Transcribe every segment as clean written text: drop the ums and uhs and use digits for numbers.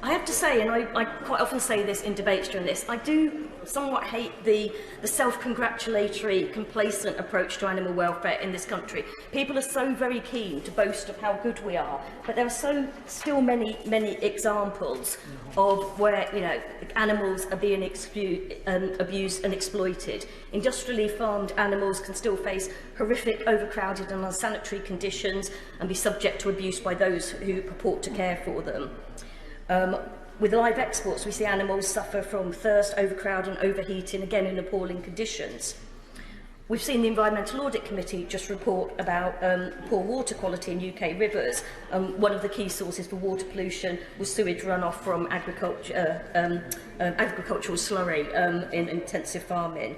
I have to say, and I quite often say this in debates during this, I do somewhat hate the self-congratulatory, complacent approach to animal welfare in this country. People are so very keen to boast of how good we are, but there are still many examples of where, you know, animals are being abused and exploited. Industrially farmed animals can still face horrific, overcrowded and unsanitary conditions and be subject to abuse by those who purport to care for them. With live exports, we see animals suffer from thirst, overcrowding, overheating, again in appalling conditions. We've seen the Environmental Audit Committee just report about poor water quality in UK rivers. One of the key sources for water pollution was sewage runoff from agricultural slurry in intensive farming.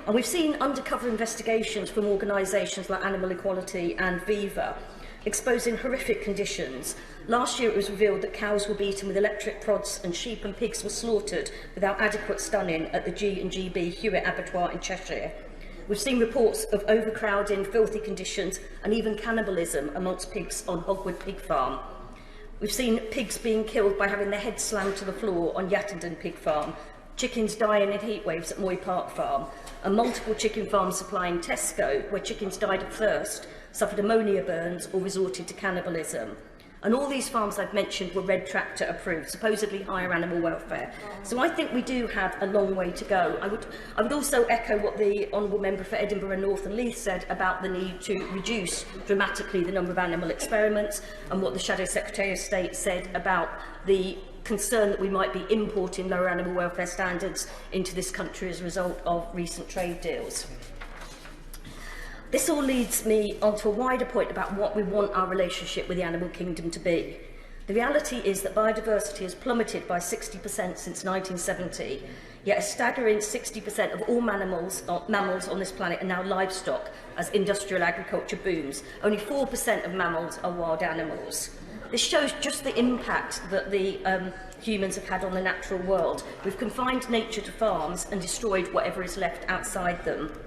And we've seen undercover investigations from organisations like Animal Equality and Viva, exposing horrific conditions. Last year it was revealed that cows were beaten with electric prods and sheep and pigs were slaughtered without adequate stunning at the G&GB Hewitt Abattoir in Cheshire. We've seen reports of overcrowding, filthy conditions and even cannibalism amongst pigs on Hogwood Pig Farm. We've seen pigs being killed by having their heads slammed to the floor on Yattenden Pig Farm, chickens dying in heat waves at Moy Park Farm, and multiple chicken farms supplying Tesco, where chickens died of thirst, suffered ammonia burns or resorted to cannibalism. And all these farms I've mentioned were Red Tractor approved, supposedly higher animal welfare. So I think we do have a long way to go. I would also echo what the Honourable Member for Edinburgh North and Leith said about the need to reduce dramatically the number of animal experiments, and what the Shadow Secretary of State said about the concern that we might be importing lower animal welfare standards into this country as a result of recent trade deals. This all leads me onto a wider point about what we want our relationship with the animal kingdom to be. The reality is that biodiversity has plummeted by 60% since 1970, yet a staggering 60% of all mammals on this planet are now livestock as industrial agriculture booms. Only 4% of mammals are wild animals. This shows just the impact that the humans have had on the natural world. We've confined nature to farms and destroyed whatever is left outside them.